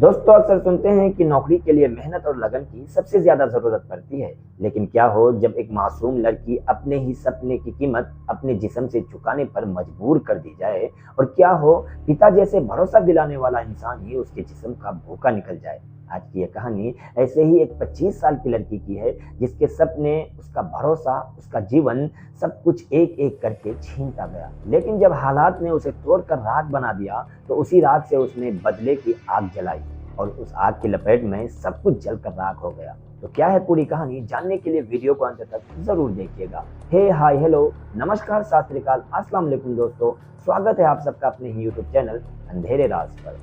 दोस्तों अक्सर सुनते हैं कि नौकरी के लिए मेहनत और लगन की सबसे ज्यादा जरूरत पड़ती है। लेकिन क्या हो जब एक मासूम लड़की अपने ही सपने की कीमत अपने जिस्म से चुकाने पर मजबूर कर दी जाए। और क्या हो पिता जैसे भरोसा दिलाने वाला इंसान ही उसके जिस्म का भूखा निकल जाए। आज की ये कहानी ऐसे ही एक 25 साल की लड़की की है, जिसके सपने, उसका भरोसा, उसका जीवन सब कुछ एक एक करके छीनता गया। लेकिन जब हालात ने उसे तोड़कर राख बना दिया तो उसी राख से उसने बदले की आग जलाई और उस आग की लपेट में सब कुछ जलकर राख हो गया। तो क्या है पूरी कहानी, जानने के लिए वीडियो को अंत तक जरूर देखिएगा। हे हाय हेलो नमस्कार सत श्री अकाल अस्सलाम वालेकुम दोस्तों, स्वागत है आप सबका अपने ही यूट्यूब चैनल अंधेरे राज पर।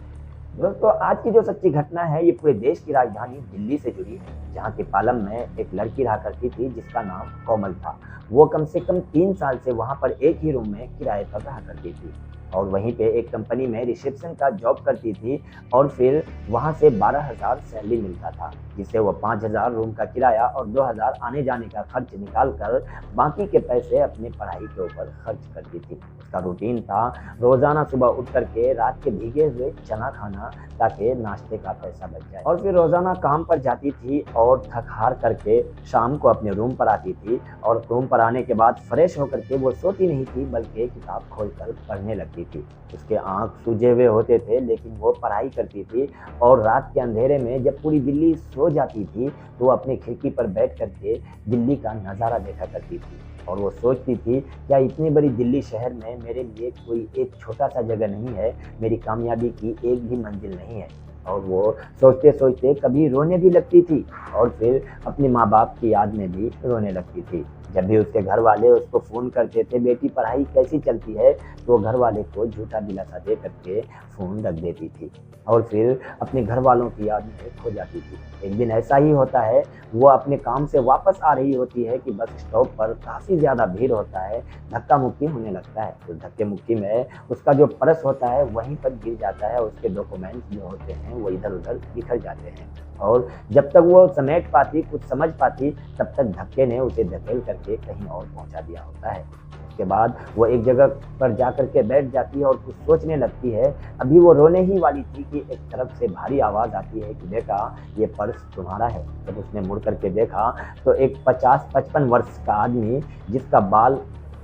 दोस्तों आज की जो सच्ची घटना है ये पूरे देश की राजधानी दिल्ली से जुड़ी है, जहाँ के पालम में एक लड़की रहा करती थी जिसका नाम कोमल था। वो कम से कम 3 साल से वहाँ पर एक ही रूम में किराए पर रहा करती थी और वहीं पे एक कंपनी में रिसेप्शन का जॉब करती थी। और फिर वहाँ से 12,000 सैलरी मिलता था, जिससे वो 5,000 रूम का किराया और 2,000 आने जाने का खर्च निकाल कर बाकी के पैसे अपनी पढ़ाई के ऊपर खर्च करती थी। उसका रूटीन था रोजाना सुबह उठ करके रात के भीगे हुए चना खाना, ताकि नाश्ते का पैसा बच जाए। और फिर रोजाना काम पर जाती थी और थक हार करके शाम को अपने रूम पर आती थी। और रूम पर आने के बाद फ्रेश होकर के वो सोती नहीं थी बल्कि किताब खोलकर पढ़ने लगती थी। उसके आंख सूजे हुए होते थे लेकिन वो पढ़ाई करती थी। और रात के अंधेरे में जब पूरी दिल्ली सो जाती थी तो वो अपनी खिड़की पर बैठ करके दिल्ली का नज़ारा देखा करती थी। और वो सोचती थी क्या इतनी बड़ी दिल्ली शहर में मेरे लिए कोई एक छोटा सा जगह नहीं है, मेरी कामयाबी की एक भी मंजिल नहीं है। और वो सोचते सोचते कभी रोने भी लगती थी और फिर अपने माँ बाप की याद में भी रोने लगती थी। जब भी उसके घर वाले उसको फ़ोन करते थे बेटी पढ़ाई कैसी चलती है, तो घर वाले को झूठा दिलासा दे करके फ़ोन रख देती थी और फिर अपने घर वालों की याद में खो जाती थी। एक दिन ऐसा ही होता है, वो अपने काम से वापस आ रही होती है कि बस स्टॉप पर काफ़ी ज़्यादा भीड़ होता है, धक्का मुक्की होने लगता है। तो धक्के मुक्की में उसका जो पर्स होता है वहीं पर गिर जाता है, उसके डॉक्यूमेंट्स जो होते हैं वो इधर उधर बिखर जाते हैं। और जब तक वो समेट पाती, कुछ समझ पाती, तब तक धक्के ने उसे धकेल करके कहीं और पहुंचा दिया होता है। उसके बाद वो एक जगह पर जा करके बैठ जाती है और कुछ सोचने लगती है। अभी वो रोने ही वाली थी कि एक तरफ से भारी आवाज़ आती है कि बेटा ये पर्स तुम्हारा है। जब उसने मुड़ करके देखा तो एक 50-55 वर्ष का आदमी, जिसका बाल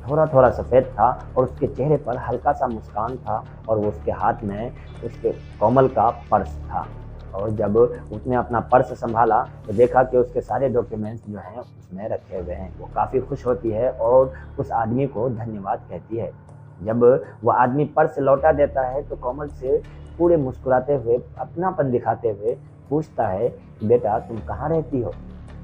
थोड़ा थोड़ा सफ़ेद था और उसके चेहरे पर हल्का सा मुस्कान था, और वो उसके हाथ में उसके कोमल का पर्स था। और जब उसने अपना पर्स संभाला तो देखा कि उसके सारे डॉक्यूमेंट्स जो हैं उसमें रखे हुए हैं। वो काफ़ी खुश होती है और उस आदमी को धन्यवाद कहती है। जब वो आदमी पर्स लौटा देता है तो कोमल से पूरे मुस्कुराते हुए, अपनापन दिखाते हुए पूछता है कि बेटा तुम कहाँ रहती हो।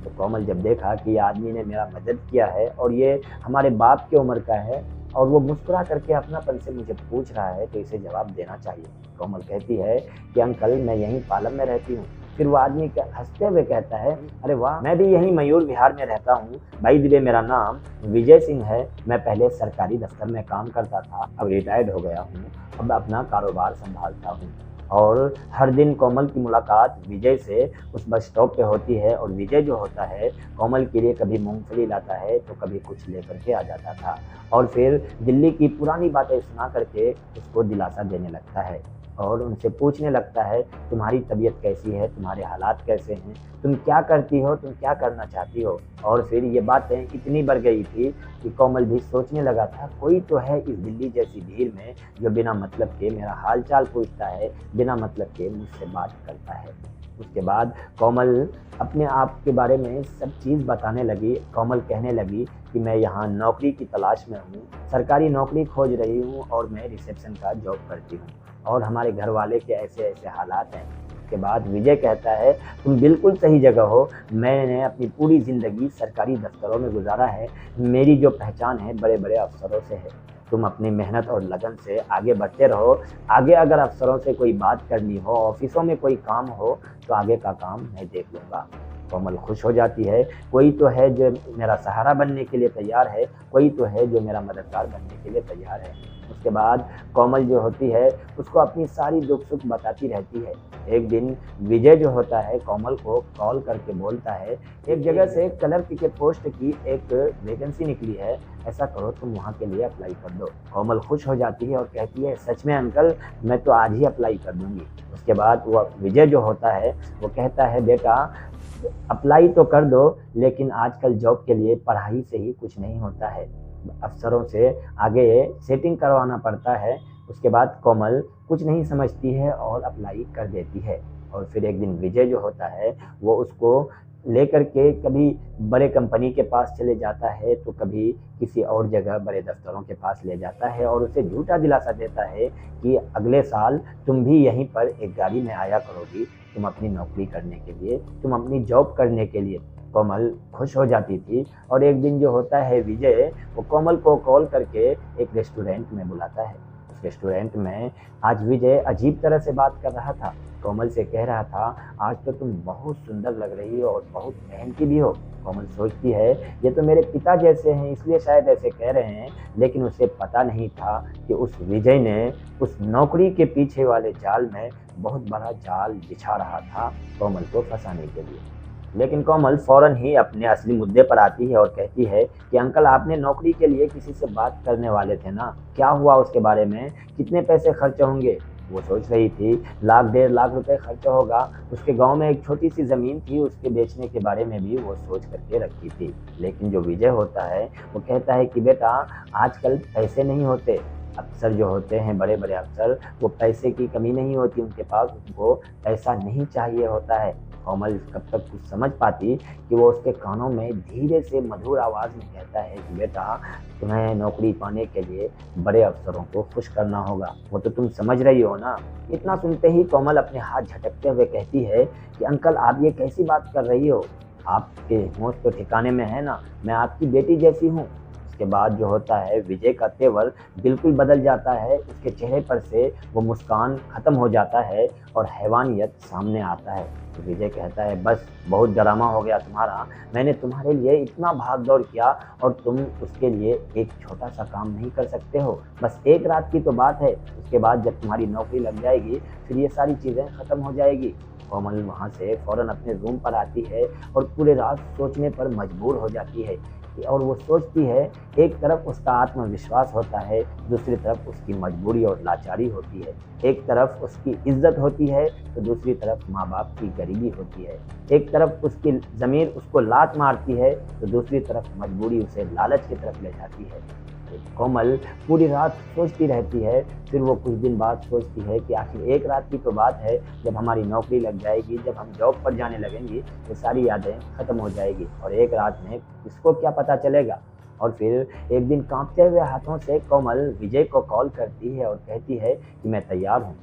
तो कोमल जब देखा कि ये आदमी ने मेरा मदद किया है और ये हमारे बाप की उम्र का है और वो मुस्कुरा करके अपनापन से मुझे पूछ रहा है, तो इसे जवाब देना चाहिए। कोमल कहती है कि अंकल मैं यहीं पालम में रहती हूँ। फिर वो आदमी हंसते हुए कहता है, अरे वाह, मैं भी यहीं मयूर विहार में रहता हूँ। भाई दिले मेरा नाम विजय सिंह है। मैं पहले सरकारी दफ्तर में काम करता था, अब रिटायर्ड हो गया हूँ, अब अपना कारोबार संभालता हूँ। और हर दिन कोमल की मुलाकात विजय से उस बस स्टॉप पे होती है और विजय जो होता है कोमल के लिए कभी मूंगफली लाता है तो कभी कुछ लेकर के आ जाता था। और फिर दिल्ली की पुरानी बातें सुना करके उसको दिलासा देने लगता है और उनसे पूछने लगता है तुम्हारी तबीयत कैसी है, तुम्हारे हालात कैसे हैं, तुम क्या करती हो, तुम क्या करना चाहती हो। और फिर ये बातें इतनी बढ़ गई थी कि कोमल भी सोचने लगा था कोई तो है इस दिल्ली जैसी भीड़ में जो बिना मतलब के मेरा हाल चाल पूछता है, बिना मतलब के मुझसे बात करता है। उसके बाद कोमल अपने आप के बारे में सब चीज़ बताने लगी। कोमल कहने लगी कि मैं यहाँ नौकरी की तलाश में हूँ, सरकारी नौकरी खोज रही हूँ और मैं रिसेप्शन का जॉब करती हूँ और हमारे घर वाले के ऐसे ऐसे हालात हैं। उसके बाद विजय कहता है तुम बिल्कुल सही जगह हो, मैंने अपनी पूरी ज़िंदगी सरकारी दफ्तरों में गुजारा है, मेरी जो पहचान है बड़े बड़े अफसरों से है। तुम अपनी मेहनत और लगन से आगे बढ़ते रहो। आगे अगर अफसरों से कोई बात करनी हो, ऑफिसों में कोई काम हो, तो आगे का काम मैं देख लूँगा। कोमल खुश हो जाती है, कोई तो है जो मेरा सहारा बनने के लिए तैयार है, कोई तो है जो मेरा मददगार बनने के लिए तैयार है। उसके बाद कोमल जो होती है उसको अपनी सारी दुख सुख बताती रहती है। एक दिन विजय जो होता है कोमल को कॉल करके बोलता है, एक जगह से क्लर्क के पोस्ट की एक वैकेंसी निकली है, ऐसा करो तुम वहाँ के लिए अप्लाई कर दो। कोमल खुश हो जाती है और कहती है, सच में अंकल, मैं तो आज ही अप्लाई कर दूंगी। उसके बाद वो विजय जो होता है वो कहता है, बेटा अप्लाई तो कर दो, लेकिन आजकल जॉब के लिए पढ़ाई से ही कुछ नहीं होता है, अफसरों से आगे सेटिंग करवाना पड़ता है। उसके बाद कोमल कुछ नहीं समझती है और अप्लाई कर देती है। और फिर एक दिन विजय जो होता है वो उसको लेकर के कभी बड़े कंपनी के पास चले जाता है, तो कभी किसी और जगह बड़े दफ्तरों के पास ले जाता है और उसे झूठा दिलासा देता है कि अगले साल तुम भी यहीं पर एक गाड़ी में आया करोगी, तुम अपनी नौकरी करने के लिए, तुम अपनी जॉब करने के लिए। कोमल खुश हो जाती थी और एक दिन जो होता है विजय वो कोमल को कॉल करके एक रेस्टोरेंट में बुलाता है। उस रेस्टोरेंट में आज विजय अजीब तरह से बात कर रहा था। कोमल से कह रहा था, आज तो तुम बहुत सुंदर लग रही हो और बहुत मेहनती भी हो। कोमल सोचती है, ये तो मेरे पिता जैसे हैं इसलिए शायद ऐसे कह रहे हैं, लेकिन उसे पता नहीं था कि उस विजय ने उस नौकरी के पीछे वाले जाल में बहुत बड़ा जाल बिछा रहा था कोमल को फंसाने के लिए। लेकिन कोमल फौरन ही अपने असली मुद्दे पर आती है और कहती है कि अंकल, आपने नौकरी के लिए किसी से बात करने वाले थे ना, क्या हुआ उसके बारे में, कितने पैसे खर्च होंगे। वो सोच रही थी 1,00,000-1,50,000 रुपए खर्च होगा। उसके गांव में एक छोटी सी ज़मीन थी, उसके बेचने के बारे में भी वो सोच करके रखी थी। लेकिन जो विजय होता है वो कहता है कि बेटा, आजकल पैसे नहीं होते, अफसर जो होते हैं बड़े बड़े अफसर, वो पैसे की कमी नहीं होती उनके पास, उनको पैसा नहीं चाहिए होता है। कोमल कब तक कुछ समझ पाती कि वो उसके कानों में धीरे से मधुर आवाज़ में कहता है कि बेटा, तुम्हें नौकरी पाने के लिए बड़े अफसरों को खुश करना होगा, वो तो तुम समझ रही हो ना। इतना सुनते ही कोमल अपने हाथ झटकते हुए कहती है कि अंकल, आप ये कैसी बात कर रही हो, आपके होश तो ठिकाने में है ना, मैं आपकी बेटी जैसी हूँ। उसके बाद जो होता है विजय का तेवर बिल्कुल बदल जाता है, उसके चेहरे पर से वो मुस्कान खत्म हो जाता है और हैवानियत सामने आता है। तो विजय कहता है, बस बहुत ड्रामा हो गया तुम्हारा, मैंने तुम्हारे लिए इतना भाग दौड़ किया और तुम उसके लिए एक छोटा सा काम नहीं कर सकते हो। बस एक रात की तो बात है, उसके बाद जब तुम्हारी नौकरी लग जाएगी फिर ये सारी चीज़ें ख़त्म हो जाएगी। कोमल वहाँ से फ़ौरन अपने रूम पर आती है और पूरे रात सोचने पर मजबूर हो जाती है। और वो सोचती है, एक तरफ उसका आत्मविश्वास होता है, दूसरी तरफ उसकी मजबूरी और लाचारी होती है। एक तरफ उसकी इज्जत होती है तो दूसरी तरफ माँ बाप की गरीबी होती है। एक तरफ उसकी ज़मीर उसको लात मारती है तो दूसरी तरफ मजबूरी उसे लालच की तरफ ले जाती है। कोमल पूरी रात सोचती रहती है, फिर वो कुछ दिन बाद सोचती है कि आखिर एक रात की तो बात है, जब हमारी नौकरी लग जाएगी, जब हम जॉब पर जाने लगेंगी, ये सारी यादें ख़त्म हो जाएगी और एक रात में किसको क्या पता चलेगा। और फिर एक दिन कांपते हुए हाथों से कोमल विजय को कॉल करती है और कहती है कि मैं तैयार हूँ।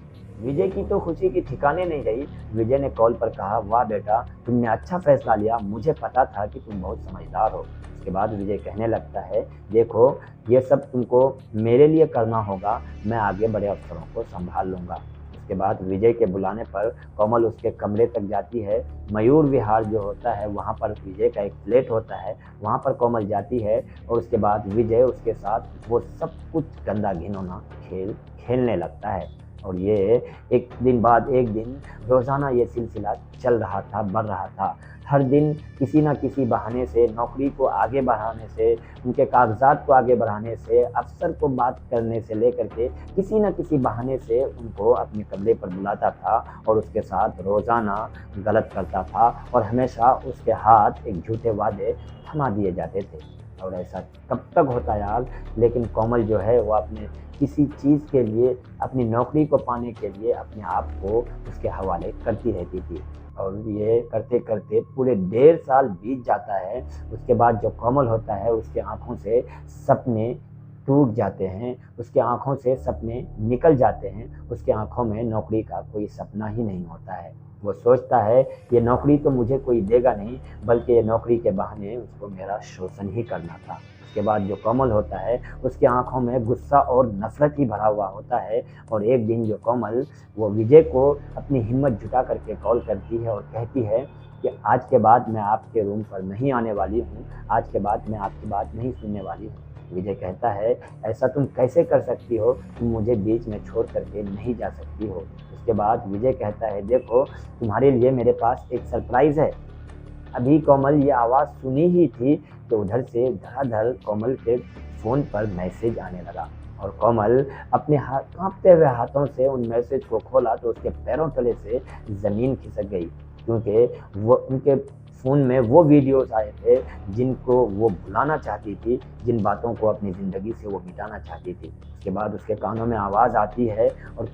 विजय की तो खुशी की ठिकाने नहीं रही। विजय ने कॉल पर कहा, वाह बेटा, तुमने अच्छा फैसला लिया, मुझे पता था कि तुम बहुत समझदार हो। उसके बाद विजय कहने लगता है, देखो ये सब तुमको मेरे लिए करना होगा, मैं आगे बड़े अफसरों को संभाल लूँगा। उसके बाद विजय के बुलाने पर कोमल उसके कमरे तक जाती है। मयूर विहार जो होता है वहाँ पर विजय का एक फ्लैट होता है, वहाँ पर कोमल जाती है और उसके बाद विजय उसके साथ वो सब कुछ गंदा घिनौना खेल खेलने लगता है। और ये एक दिन बाद एक दिन रोज़ाना ये सिलसिला चल रहा था, बढ़ रहा था। हर दिन किसी न किसी बहाने से, नौकरी को आगे बढ़ाने से, उनके कागजात को आगे बढ़ाने से, अफसर को बात करने से लेकर के किसी न किसी बहाने से उनको अपने कमरे पर बुलाता था और उसके साथ रोज़ाना गलत करता था और हमेशा उसके हाथ एक झूठे वादे थमा दिए जाते थे। और ऐसा कब तक होता यार। लेकिन कोमल जो है वो अपने किसी चीज़ के लिए, अपनी नौकरी को पाने के लिए अपने आप को उसके हवाले करती रहती थी। और ये करते करते पूरे 1.5 साल बीत जाता है। उसके बाद जो कोमल होता है उसके आँखों से सपने टूट जाते हैं, उसके आँखों से सपने निकल जाते हैं, उसके आँखों में नौकरी का कोई सपना ही नहीं होता है। वो सोचता है ये नौकरी तो मुझे कोई देगा नहीं, बल्कि ये नौकरी के बहाने उसको मेरा शोषण ही करना था। उसके बाद जो कोमल होता है उसके आंखों में गुस्सा और नफरत ही भरा हुआ होता है। और एक दिन जो कोमल वो विजय को अपनी हिम्मत जुटा करके कॉल करती है और कहती है कि आज के बाद मैं आपके रूम पर नहीं आने वाली हूँ, आज के बाद मैं आपकी बात नहीं सुनने वाली हूँ। विजय कहता है, ऐसा तुम कैसे कर सकती हो, तुम मुझे बीच में छोड़ करके नहीं जा सकती हो। उसके बाद विजय कहता है, देखो तुम्हारे लिए मेरे पास एक सरप्राइज़ है। अभी कोमल ये आवाज़ सुनी ही थी कि उधर से धड़ाधड़ कोमल के फ़ोन पर मैसेज आने लगा और कोमल अपने हाथ कांपते हुए हाथों से उन मैसेज को खोला तो उसके पैरों तले से ज़मीन खिसक गई, क्योंकि वो उनके फ़ोन में वो वीडियोस आए थे जिनको वो भुलाना चाहती थी, जिन बातों को अपनी ज़िंदगी से वो मिटाना चाहती थी। उसके बाद उसके कानों में आवाज़ आती है और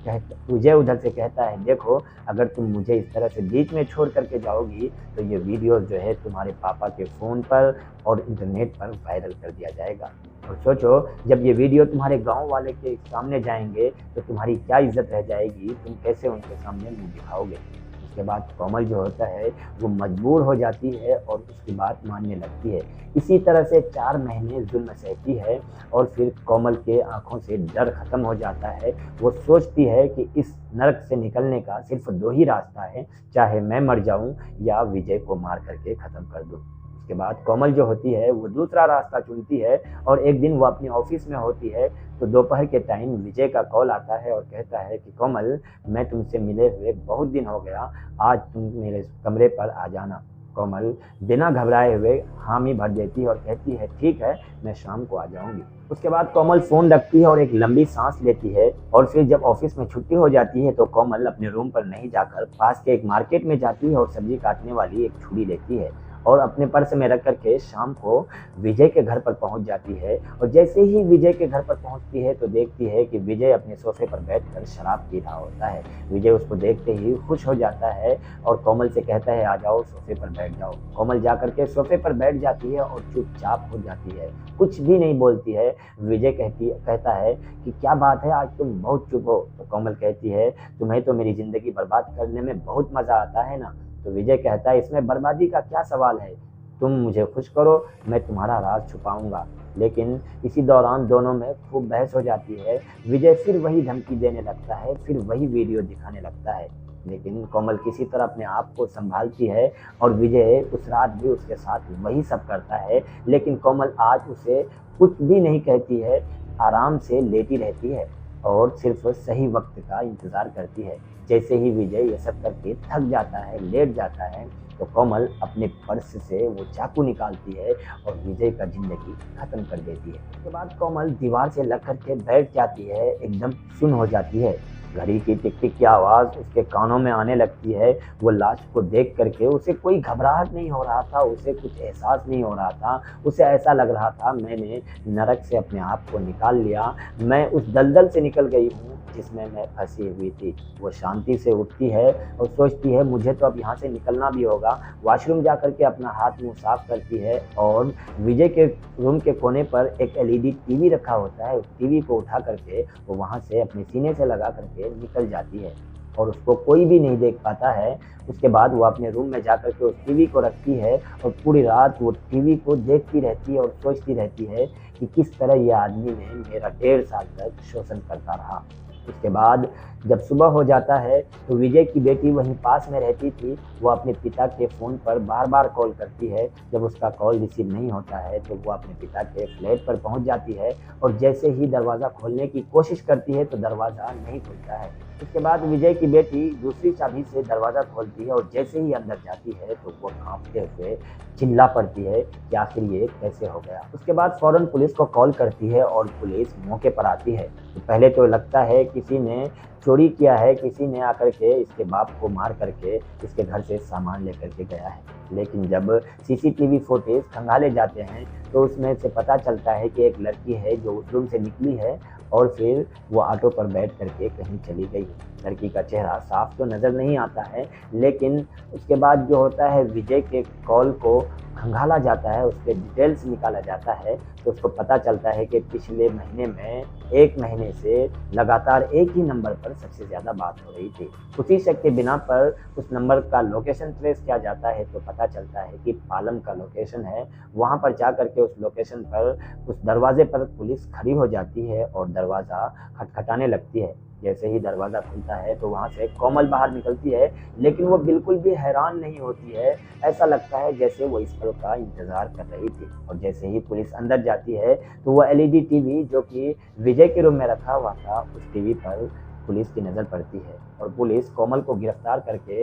विजय उधर से कहता है, देखो अगर तुम मुझे इस तरह से बीच में छोड़ करके जाओगी तो ये वीडियोस जो है तुम्हारे पापा के फ़ोन पर और इंटरनेट पर वायरल कर दिया जाएगा। और सोचो जब ये वीडियो तुम्हारे गाँव वाले के सामने जाएंगे तो तुम्हारी क्या इज्जत रह जाएगी, तुम कैसे उनके सामने मुँह दिखाओगे। उसके बाद कोमल जो होता है वो मजबूर हो जाती है और उसकी बात मानने लगती है। इसी तरह से 4 महीने जुल्म सहती है और फिर कोमल के आँखों से डर खत्म हो जाता है। वो सोचती है कि इस नरक से निकलने का सिर्फ़ 2 ही रास्ता है, चाहे मैं मर जाऊँ या विजय को मार करके ख़त्म कर दूँ। उसके बाद कोमल जो होती है वो दूसरा रास्ता चुनती है और एक दिन वो अपने ऑफ़िस में होती है तो दोपहर के टाइम विजय का कॉल आता है और कहता है कि कोमल, मैं तुमसे मिले हुए बहुत दिन हो गया, आज तुम मेरे कमरे पर आ जाना। कोमल बिना घबराए हुए हामी भर देती है और कहती है, ठीक है, मैं शाम को आ जाऊंगी। उसके बाद कोमल फ़ोन रखती है और एक लंबी सांस लेती है और फिर जब ऑफिस में छुट्टी हो जाती है तो कोमल अपने रूम पर नहीं जाकर पास के एक मार्केट में जाती है और सब्जी काटने वाली एक छुरी लेती है और अपने पर्स में रख करके शाम को विजय के घर पर पहुंच जाती है। और जैसे ही विजय के घर पर पहुंचती है तो देखती है कि विजय अपने सोफे पर बैठकर शराब पी रहा होता है। विजय उसको देखते ही खुश हो जाता है और कोमल से कहता है, आ जाओ सोफे पर बैठ जाओ। कोमल जा करके सोफे पर बैठ जाती है और चुपचाप हो जाती है, कुछ भी नहीं बोलती है। विजय कहता है कि क्या बात है, आज तुम बहुत चुप हो। तो कोमल कहती है, तुम्हें तो मेरी ज़िंदगी बर्बाद करने में बहुत मज़ा आता है ना। तो विजय कहता है, इसमें बर्बादी का क्या सवाल है, तुम मुझे खुश करो, मैं तुम्हारा राज छुपाऊंगा। लेकिन इसी दौरान दोनों में खूब बहस हो जाती है। विजय फिर वही धमकी देने लगता है, फिर वही वीडियो दिखाने लगता है, लेकिन कोमल किसी तरह अपने आप को संभालती है और विजय उस रात भी उसके साथ वही सब करता है। लेकिन कोमल आज उसे कुछ भी नहीं कहती है, आराम से लेटी रहती है और सिर्फ सही वक्त का इंतज़ार करती है। जैसे ही विजय ये सब करके थक जाता है, लेट जाता है, तो कोमल अपने पर्स से वो चाकू निकालती है और विजय का ज़िंदगी ख़त्म कर देती है। उसके बाद कोमल दीवार से लग कर के बैठ जाती है, एकदम सुन्न हो जाती है। घड़ी की टिक टिक की आवाज़ उसके कानों में आने लगती है। वो लाश को देख करके उसे कोई घबराहट नहीं हो रहा था, उसे कुछ एहसास नहीं हो रहा था। उसे ऐसा लग रहा था, मैंने नरक से अपने आप को निकाल लिया, मैं उस दलदल से निकल गई हूँ जिसमें मैं फंसी हुई थी। वो शांति से उठती है और सोचती है, मुझे तो अब यहाँ से निकलना भी होगा। वॉशरूम जा कर के अपना हाथ मुँह साफ करती है और विजय के रूम के कोने पर एक एलईडी टीवी रखा होता है, उस टीवी को उठा करके वो वहाँ से अपने सीने से लगा करके निकल जाती है और उसको कोई भी नहीं देख पाता है। उसके बाद वो अपने रूम में जा कर के उस टीवी को रखती है और पूरी रात वो टीवी को देखती रहती है और सोचती रहती है कि किस तरह ये आदमी ने मेरा 1.5 साल तक शोषण करता रहा। उसके बाद जब सुबह हो जाता है तो विजय की बेटी वहीं पास में रहती थी, वो अपने पिता के फ़ोन पर बार बार कॉल करती है। जब उसका कॉल रिसीव नहीं होता है तो वो अपने पिता के फ्लैट पर पहुंच जाती है और जैसे ही दरवाज़ा खोलने की कोशिश करती है तो दरवाज़ा नहीं खुलता है। उसके बाद विजय की बेटी दूसरी चाबी से दरवाज़ा खोलती है और जैसे ही अंदर जाती है तो वो कांपते हुए चिल्ला पड़ती है कि आखिर ये कैसे हो गया। उसके बाद फ़ौरन पुलिस को कॉल करती है और पुलिस मौके पर आती है। तो पहले तो लगता है किसी ने चोरी किया है, किसी ने आकर के इसके बाप को मार करके इसके घर से सामान लेकर के गया है। लेकिन जब सीसीटीवी फुटेज खंगाले जाते हैं तो उसमें से पता चलता है कि एक लड़की है जो उस रूम से निकली है और फिर वो ऑटो पर बैठ करके कहीं चली गई। लड़की का चेहरा साफ तो नज़र नहीं आता है, लेकिन उसके बाद जो होता है विजय के कॉल को खंगाला जाता है, उसके डिटेल्स निकाला जाता है तो उसको पता चलता है कि पिछले महीने में 1 महीने से लगातार एक ही नंबर पर सबसे ज़्यादा बात हो रही थी। उसी शक के बिना पर उस नंबर का लोकेशन ट्रेस किया जाता है तो पता चलता है कि पालम का लोकेशन है। वहाँ पर जा कर के उस लोकेशन पर उस दरवाज़े पर पुलिस खड़ी हो जाती है और दरवाज़ा खटखटाने लगती है। जैसे ही दरवाज़ा खुलता है तो वहाँ से कोमल बाहर निकलती है, लेकिन वो बिल्कुल भी हैरान नहीं होती है। ऐसा लगता है जैसे वो इस पल का इंतज़ार कर रही थी। और जैसे ही पुलिस अंदर जाती है तो वो एलईडी टीवी जो कि विजय के रूम में रखा हुआ था, उस टीवी पर पुलिस की नज़र पड़ती है और पुलिस कोमल को गिरफ्तार करके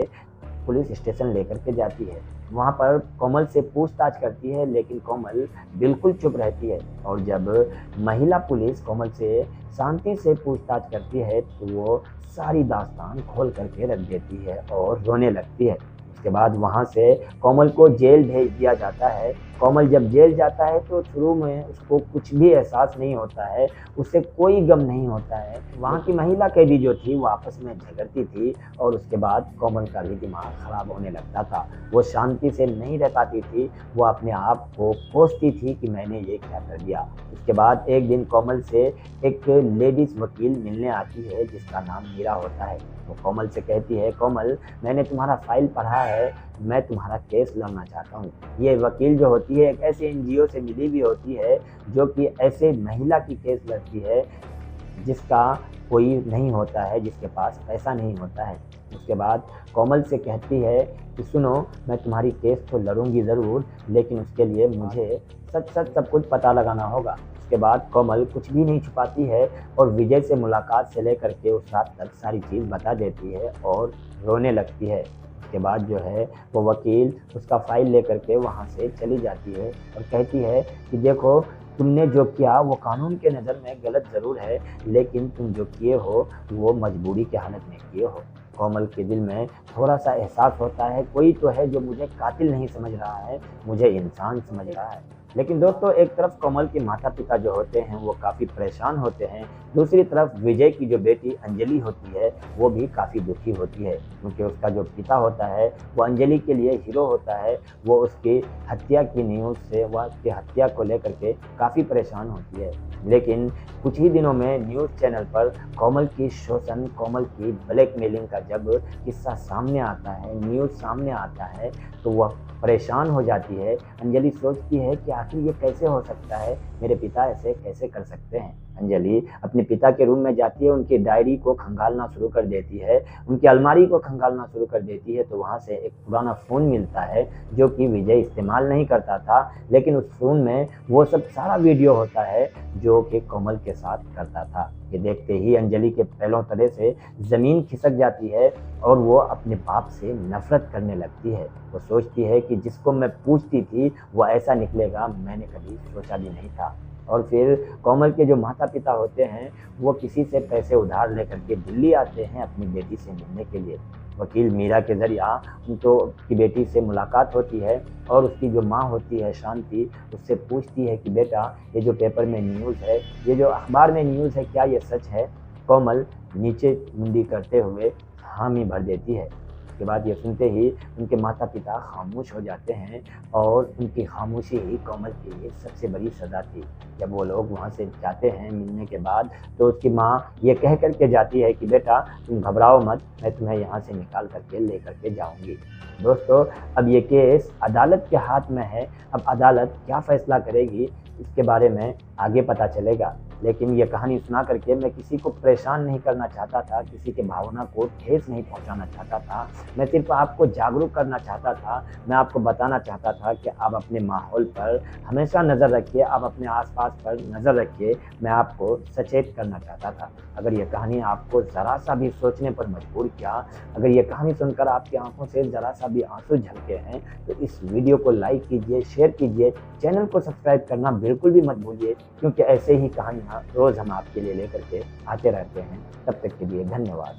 पुलिस स्टेशन लेकर के जाती है। वहाँ पर कोमल से पूछताछ करती है, लेकिन कोमल बिल्कुल चुप रहती है। और जब महिला पुलिस कोमल से शांति से पूछताछ करती है तो वो सारी दास्तान खोल करके रख देती है और रोने लगती है। उसके बाद वहाँ से कोमल को जेल भेज दिया जाता है। कोमल जब जेल जाता है तो शुरू में उसको कुछ भी एहसास नहीं होता है, उसे कोई गम नहीं होता है। वहाँ की महिला कैदी जो थी वो आपस में झगड़ती थी और उसके बाद कोमल का भी दिमाग खराब होने लगता था। वो शांति से नहीं रह पाती थी, वो अपने आप को कोसती थी कि मैंने ये क्या कर दिया। उसके बाद एक दिन कोमल से एक लेडीज़ वकील मिलने आती है जिसका नाम मीरा होता है। वो कोमल से कहती है, कोमल मैंने तुम्हारा फाइल पढ़ा है, मैं तुम्हारा केस लड़ना चाहता हूँ। ये वकील जो होती है एक ऐसे एनजीओ से मिली भी होती है जो कि ऐसे महिला की केस लड़ती है जिसका कोई नहीं होता है, जिसके पास पैसा नहीं होता है। उसके बाद कोमल से कहती है कि सुनो, मैं तुम्हारी केस तो लड़ूंगी ज़रूर, लेकिन उसके लिए मुझे सच सच सब कुछ पता लगाना होगा। उसके बाद कोमल कुछ भी नहीं छुपाती है और विजय से मुलाकात से लेकर के उस रात तक सारी चीज़ बता देती है और रोने लगती है। उसके बाद जो है वो वकील उसका फाइल लेकर के वहाँ से चली जाती है और कहती है कि देखो, तुमने जो किया वो कानून के नज़र में गलत ज़रूर है, लेकिन तुम जो किए हो वो मजबूरी की हालत में किए हो। कोमल के दिल में थोड़ा सा एहसास होता है, कोई तो है जो मुझे कातिल नहीं समझ रहा है, मुझे इंसान समझ रहा है। लेकिन दोस्तों, एक तरफ कोमल के माता पिता जो होते हैं वो काफ़ी परेशान होते हैं, दूसरी तरफ विजय की जो बेटी अंजलि होती है वो भी काफ़ी दुखी होती है, क्योंकि उसका जो पिता होता है वो अंजलि के लिए हीरो होता है। वो उसकी हत्या की न्यूज़ से, वह उसकी हत्या को लेकर के काफ़ी परेशान होती है। लेकिन कुछ ही दिनों में न्यूज़ चैनल पर कोमल की शोषण, कोमल की ब्लैकमेलिंग का जब किस्सा सामने आता है, न्यूज़ सामने आता है, तो वह परेशान हो जाती है। अंजलि सोचती है कि आखिर ये कैसे हो सकता है, मेरे पिता ऐसे कैसे कर सकते हैं। अंजलि अपने पिता के रूम में जाती है, उनकी डायरी को खंगालना शुरू कर देती है, उनकी अलमारी को खंगालना शुरू कर देती है। तो वहाँ से एक पुराना फ़ोन मिलता है जो कि विजय इस्तेमाल नहीं करता था, लेकिन उस फ़ोन में वो सब सारा वीडियो होता है जो कि कोमल के साथ करता था। ये देखते ही अंजलि के पैरों तले से ज़मीन खिसक जाती है और वो अपने बाप से नफ़रत करने लगती है। वो सोचती है कि जिसको मैं पूछती थी वो ऐसा निकलेगा, मैंने कभी सोचा भी नहीं था। और फिर कोमल के जो माता पिता होते हैं वो किसी से पैसे उधार लेकर के दिल्ली आते हैं अपनी बेटी से मिलने के लिए। वकील मीरा के ज़रिया उनको की बेटी से मुलाकात होती है और उसकी जो माँ होती है शांति, उससे पूछती है कि बेटा, ये जो पेपर में न्यूज़ है, ये जो अखबार में न्यूज़ है, क्या ये सच है? कोमल नीचे मुंडी करते हुए हामी भर देती है। उसके बाद ये सुनते ही उनके माता पिता खामोश हो जाते हैं और उनकी खामोशी ही कोमल के लिए सबसे बड़ी सज़ा थी। जब वो लोग वहाँ से जाते हैं मिलने के बाद, तो उसकी माँ ये कह कर के जाती है कि बेटा, तुम घबराओ मत, मैं तुम्हें यहाँ से निकाल करके ले करके जाऊँगी। दोस्तों, अब ये केस अदालत के हाथ में है। अब अदालत क्या फ़ैसला करेगी इसके बारे में आगे पता चलेगा। लेकिन ये कहानी सुना करके मैं किसी को परेशान नहीं करना चाहता था, किसी के भावना को ठेस नहीं पहुंचाना चाहता था। मैं सिर्फ आपको जागरूक करना चाहता था। मैं आपको बताना चाहता था कि आप अपने माहौल पर हमेशा नज़र रखिए, आप अपने आसपास पर नज़र रखिए। मैं आपको सचेत करना चाहता था। अगर ये कहानी आपको ज़रा सा भी सोचने पर मजबूर किया, अगर ये कहानी सुनकर आपकी आंखों से ज़रा सा भी आंसू झलके हैं, तो इस वीडियो को लाइक कीजिए, शेयर कीजिए, चैनल को सब्सक्राइब करना बिल्कुल भी मत भूलिए, क्योंकि ऐसे ही कहानियाँ रोज़ हम आपके लिए लेकर के आते रहते हैं। तब तक के लिए धन्यवाद।